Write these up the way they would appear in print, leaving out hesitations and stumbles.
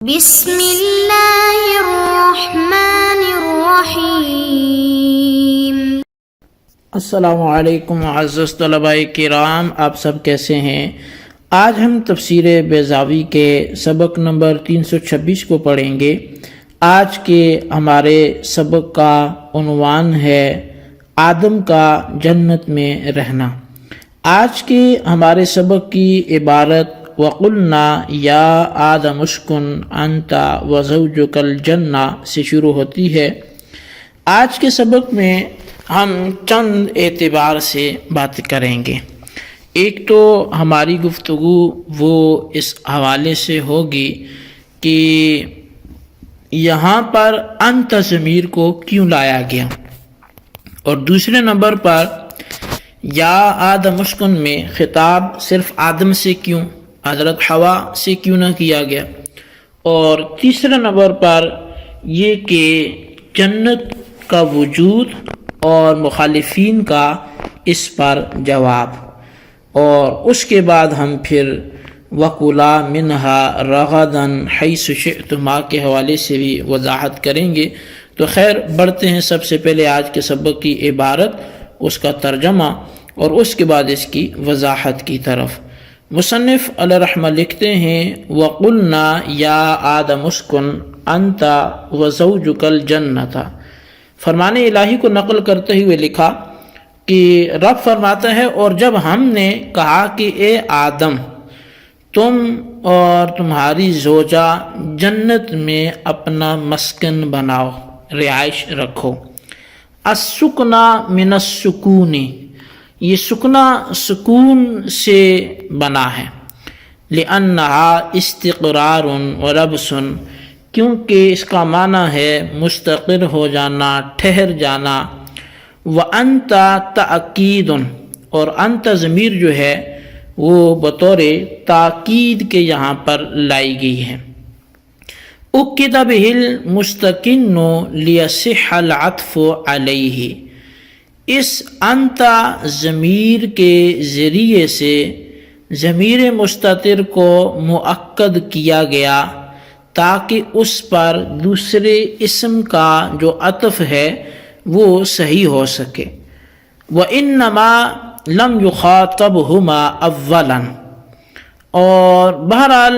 بسم اللہ الرحمن الرحیم۔ السلام علیکم معزز طلباء کرام، آپ سب کیسے ہیں؟ آج ہم تفسیر بیضاوی کے سبق نمبر 326 کو پڑھیں گے۔ آج کے ہمارے سبق کا عنوان ہے آدم کا جنت میں رہنا۔ آج کے ہمارے سبق کی عبارت وَقُلْنَا یا آدم اسکن انت وزوجک الجنہ سے شروع ہوتی ہے۔ آج کے سبق میں ہم چند اعتبار سے بات کریں گے۔ ایک تو ہماری گفتگو وہ اس حوالے سے ہوگی کہ یہاں پر انت ضمیر کو کیوں لایا گیا، اور دوسرے نمبر پر یا آدم اسکن میں خطاب صرف آدم سے کیوں، حضرت حوا سے کیوں نہ کیا گیا، اور تیسرے نمبر پر یہ کہ جنت کا وجود اور مخالفین کا اس پر جواب، اور اس کے بعد ہم پھر وَكُلَا مِنْهَا رَغَدًا حَيْثُ شِئْتُمَا کے حوالے سے بھی وضاحت کریں گے۔ تو خیر بڑھتے ہیں سب سے پہلے آج کے سبق کی عبارت، اس کا ترجمہ، اور اس کے بعد اس کی وضاحت کی طرف۔ مصنف علیہ رحمہ لکھتے ہیں وَقُلْنَا یا آدم اسکن انت وزوجک الجنۃ۔ فرمان الہی کو نقل کرتے ہوئے لکھا کہ رب فرماتا ہے اور جب ہم نے کہا کہ اے آدم تم اور تمہاری زوجہ جنت میں اپنا مسکن بناؤ، رہائش رکھو۔ السکنا من السکون، یہ سکنا سکون سے بنا ہے۔ لأنہا استقرار ولبس، کیونکہ اس کا معنی ہے مستقر ہو جانا، ٹھہر جانا۔ وَأَنْتَ تأکید، اور انت ضمیر جو ہے وہ بطور تاکید کے یہاں پر لائی گئی ہے۔ اُکِّدَ بِهِ الْمُسْتَكِنُّ لِيَصِحَّ الْعَطْفُ عَلَيْهِ، اس انت ضمیر کے ذریعے سے ضمیر مستتر کو مؤکد کیا گیا تاکہ اس پر دوسرے اسم کا جو عطف ہے وہ صحیح ہو سکے۔ وَإِنَّمَا لَمْ يُخَاطَبْهُمَا أَوَّلًا، اور بہرحال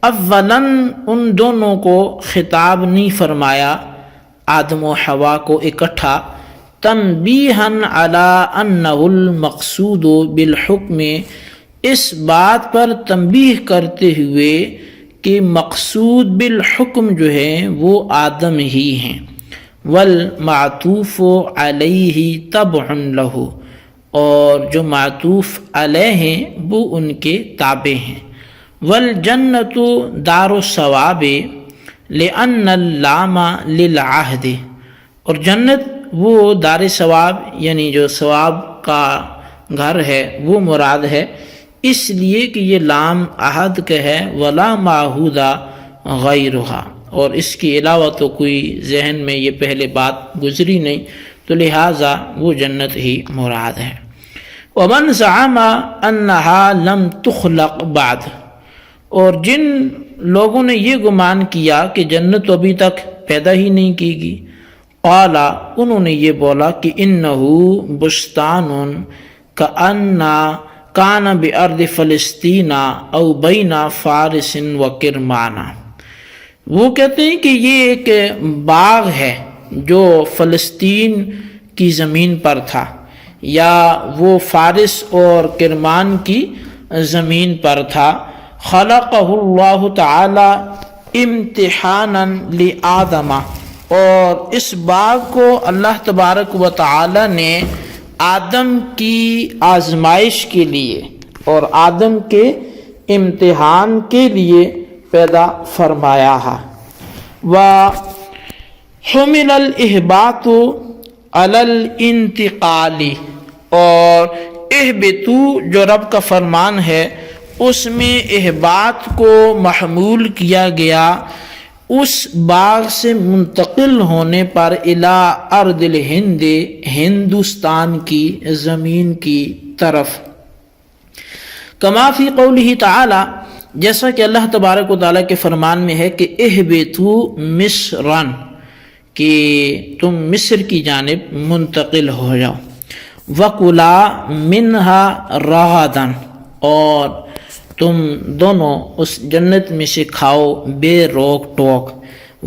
اولاً ان دونوں کو خطاب نہیں فرمایا، آدم و حوا کو اکٹھا، تنبیہاً علی انہ المقصود بالحکم، اس بات پر تنبیہ کرتے ہوئے کہ مقصود بالحکم جو ہے وہ آدم ہی ہیں۔ والمعطوف علیہ تبع لہ، اور جو معطوف علیہ ہیں وہ ان کے تابع ہیں۔ والجنۃ دار الثواب لأن اللام للعہد، اور جنت وہ دار ثواب یعنی جو ثواب کا گھر ہے وہ مراد ہے، اس لیے کہ یہ لام عہد کا ہے۔ ولا معہود غیرہا، اور اس کے علاوہ تو کوئی ذہن میں یہ پہلے بات گزری نہیں، تو لہٰذا وہ جنت ہی مراد ہے۔ ومن زعم انہا لم تخلق بعد، اور جن لوگوں نے یہ گمان کیا کہ جنت ابھی تک پیدا ہی نہیں کی گئی، قال، انہوں نے یہ بولا کہ انہو بستان کان بارض فلسطین او بین فارس و کرمان، وہ کہتے ہیں کہ یہ ایک باغ ہے جو فلسطین کی زمین پر تھا، یا وہ فارس اور کرمان کی زمین پر تھا۔ خلقہ اللہ تعالی امتحانا لآدم، اور اس باغ کو اللہ تبارک و تعالی نے آدم کی آزمائش کے لیے اور آدم کے امتحان کے لیے پیدا فرمایا ہے۔ وحمل الاحباط علی الانتقال، اور اہبطوا جو رب کا فرمان ہے اس میں احباط کو محمول کیا گیا اس باغ سے منتقل ہونے پر الی ارض الہند، ہندوستان کی زمین کی طرف۔ کما فی قولہ تعالی، جیسا کہ اللہ تبارک و تعالیٰ کے فرمان میں ہے کہ اہبتو مصرن، کہ تم مصر کی جانب منتقل ہو جاؤ، وَكُلَا مِنْهَا رَغَدًا، اور تم دونوں اس جنت میں سے کھاؤ بے روک ٹوک،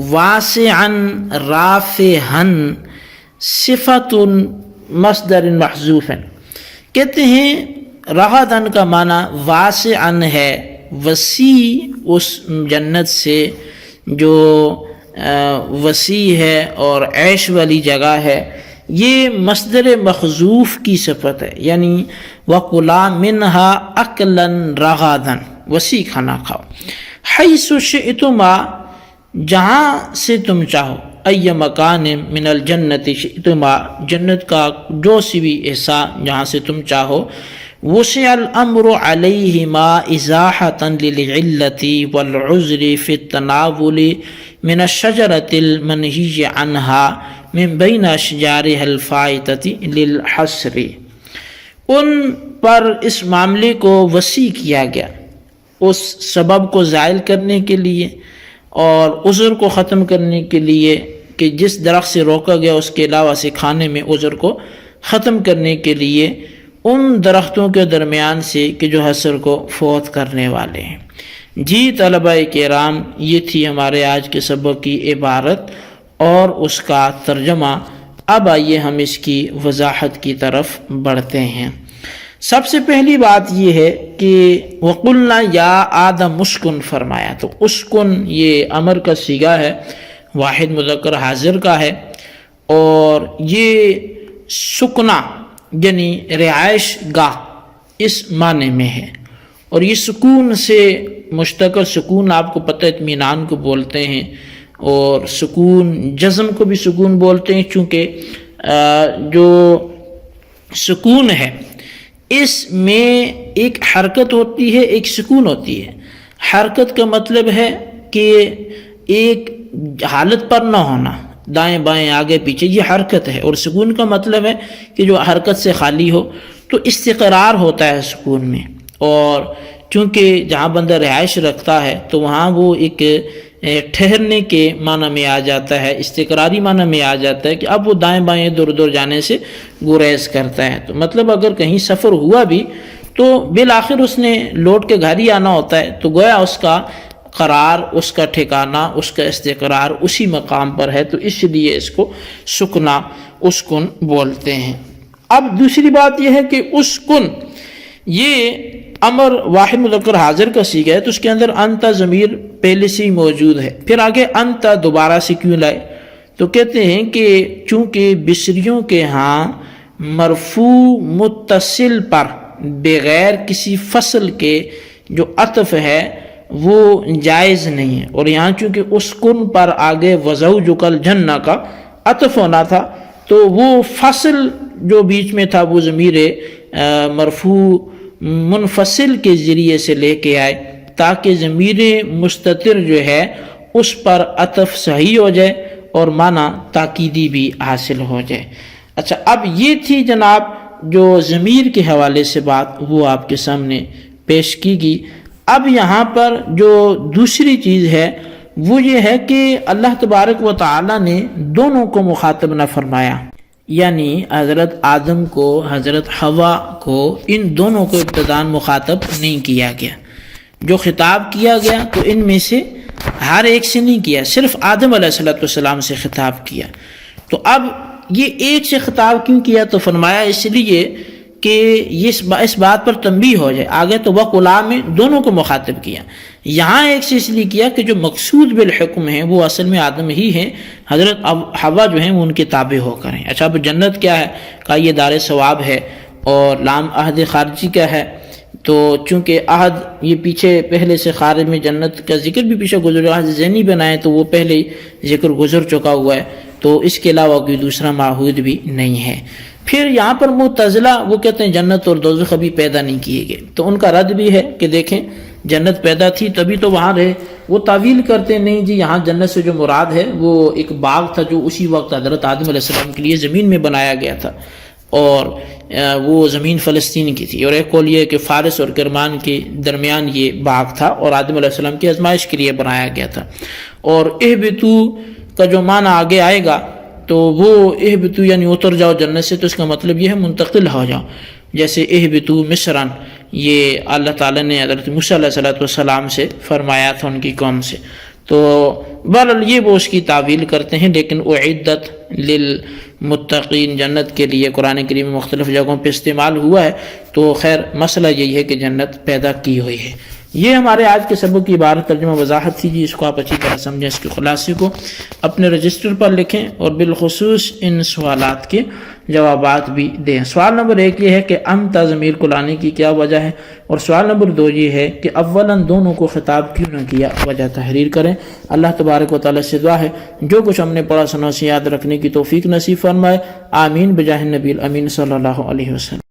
وَاسِعًا رَافِحًا صفت مصدر محذوف، کہتے ہیں رغدًا کا معنی واسعًا ہے، وسیع اس جنت سے جو وسیع ہے اور عیش والی جگہ ہے، یہ مصدر محذوف کی صفت ہے، یعنی وَكُلَا مِنْهَا أَكْلًا رَغَدًا، وسیع کھانا کھاؤ، حَيْثُ شِئْتُمَا، جہاں سے تم چاہو، اَيَّ مَكَانٍ مِنَ الْجَنَّةِ شِئْتُمَا، جنت کا جو سی بھی حصہ جہاں سے تم چاہو، وسع الامر علیہما ازاحۃ للعلۃ والعذر فی التناول من الشجرۃ المنہی عنها من بین اشجارها الفائتۃ للحصر، ان پر اس معاملے کو وسیع کیا گیا اس سبب کو زائل کرنے کے لیے اور عذر کو ختم کرنے کے لیے کہ جس درخت سے روکا گیا اس کے علاوہ سے کھانے میں عذر کو ختم کرنے کے لیے ان درختوں کے درمیان سے کہ جو حسر کو فوت کرنے والے ہیں۔ جی طلبہ کرام، یہ تھی ہمارے آج کے سبق کی عبارت اور اس کا ترجمہ۔ اب آئیے ہم اس کی وضاحت کی طرف بڑھتے ہیں۔ سب سے پہلی بات یہ ہے کہ وَقُلْنَا یا آدم اسکن فرمایا، تو اسکن یہ امر کا صیغہ ہے، واحد مذکر حاضر کا ہے، اور یہ سکنا یعنی رہائش گاہ اس معنی میں ہے، اور یہ سکون سے مشتق، سکون آپ کو پتہ اطمینان کو بولتے ہیں، اور سکون جزم کو بھی سکون بولتے ہیں، چونکہ جو سکون ہے اس میں ایک حرکت ہوتی ہے، ایک سکون ہوتی ہے۔ حرکت کا مطلب ہے کہ ایک حالت پر نہ ہونا، دائیں بائیں آگے پیچھے، یہ حرکت ہے، اور سکون کا مطلب ہے کہ جو حرکت سے خالی ہو، تو استقرار ہوتا ہے سکون میں۔ اور چونکہ جہاں بندہ رہائش رکھتا ہے تو وہاں وہ ایک ٹھہرنے کے معنی میں آ جاتا ہے، استقراری معنی میں آ جاتا ہے کہ اب وہ دائیں بائیں ادھر ادھر جانے سے گریز کرتا ہے۔ تو مطلب اگر کہیں سفر ہوا بھی تو بالآخر اس نے لوٹ کے گھر ہی آنا ہوتا ہے، تو گویا اس کا قرار، اس کا ٹھکانہ، اس کا استقرار اسی مقام پر ہے، تو اس لیے اس کو سکنا، اسکن بولتے ہیں۔ اب دوسری بات یہ ہے کہ اسکن یہ امر واحد مذکر حاضر کا صیغہ ہے، تو اس کے اندر انت ضمیر پہلے سے ہی موجود ہے، پھر آگے انت دوبارہ سے کیوں لائے؟ تو کہتے ہیں کہ چونکہ بصریوں کے ہاں مرفوع متصل پر بغیر کسی فصل کے جو عطف ہے وہ جائز نہیں ہے، اور یہاں چونکہ اسکن پر آگے وزوجک الجنہ کا عطف ہونا تھا، تو وہ فصل جو بیچ میں تھا وہ ضمیر مرفوع منفصل کے ذریعے سے لے کے آئے تاکہ ضمیر مستتر جو ہے اس پر عطف صحیح ہو جائے اور معنی تاکیدی بھی حاصل ہو جائے۔ اچھا، اب یہ تھی جناب جو ضمیر کے حوالے سے بات وہ آپ کے سامنے پیش کی گئی۔ اب یہاں پر جو دوسری چیز ہے وہ یہ ہے کہ اللہ تبارک و تعالی نے دونوں کو مخاطب نہ فرمایا، یعنی حضرت آدم کو، حضرت حوا کو، ان دونوں کو ابتداً مخاطب نہیں کیا گیا۔ جو خطاب کیا گیا تو ان میں سے ہر ایک سے نہیں کیا، صرف آدم علیہ السلام سے خطاب کیا۔ تو اب یہ ایک سے خطاب کیوں کیا؟ تو فرمایا اس لیے کہ یہ اس بات پر تنبیہ ہو جائے۔ آگے تو وَقُلَا میں دونوں کو مخاطب کیا، یہاں ایک سے اس لیے کیا کہ جو مقصود بالحکم ہیں وہ اصل میں آدم ہی ہیں، حضرت حوا جو ہیں وہ ان کے تابع ہو کر ہیں۔ اچھا، اب جنت کیا ہے؟ کہا یہ دار ثواب ہے اور لام عہد خارجی کا ہے، تو چونکہ عہد یہ پیچھے پہلے سے خارج میں جنت کا ذکر بھی پیچھے گزر، عہد ذہنی بنائے تو وہ پہلے ہی ذکر گزر چکا ہوا ہے، تو اس کے علاوہ کوئی دوسرا معہود بھی نہیں ہے۔ پھر یہاں پر معتزلہ وہ کہتے ہیں جنت اور دوزخ ابھی پیدا نہیں کیے گئے، تو ان کا رد بھی ہے کہ دیکھیں جنت پیدا تھی تبھی تو وہاں رہے۔ وہ تعویل کرتے نہیں جی، یہاں جنت سے جو مراد ہے وہ ایک باغ تھا جو اسی وقت حضرت آدم علیہ السلام کے لیے زمین میں بنایا گیا تھا۔ اور وہ زمین فلسطین کی تھی، اور ایک قول یہ ہے کہ فارس اور کرمان کے درمیان یہ باغ تھا اور آدم علیہ السلام کی آزمائش کے لیے بنایا گیا تھا۔ اور اہبتو کا جو معنی آگے آئے گا تو وہ اہبتو یعنی اتر جاؤ جنت سے، تو اس کا مطلب یہ ہے منتقل ہو جاؤ، جیسے اہبتو مصرن یہ اللہ تعالیٰ نے حضرت موسیٰ علیہ السلام سے فرمایا تھا ان کی قوم سے۔ تو بہرحال یہ وہ اس کی تعویل کرتے ہیں، لیکن اعدت للمتقین جنت کے لیے قرآن کریم میں مختلف جگہوں پہ استعمال ہوا ہے، تو خیر مسئلہ یہی ہے کہ جنت پیدا کی ہوئی ہے۔ یہ ہمارے آج کے سبق کی عبارت ترجمہ وضاحت تھی جی، اس کو آپ اچھی طرح سمجھیں، اس کے خلاصے کو اپنے رجسٹر پر لکھیں اور بالخصوص ان سوالات کے جوابات بھی دیں۔ سوال نمبر 1 یہ ہے کہ انت ضمیر کو لانے کی کیا وجہ ہے، اور سوال نمبر 2 یہ ہے کہ اولاً دونوں کو خطاب کیوں نہ کیا، وجہ تحریر کریں۔ اللہ تبارک و تعالیٰ سے دعا ہے جو کچھ ہم نے پڑھا سنا اسے یاد رکھنے کی توفیق نصیب فرمائے، آمین بجاہ النبی الامین صلی اللہ علیہ وسلم۔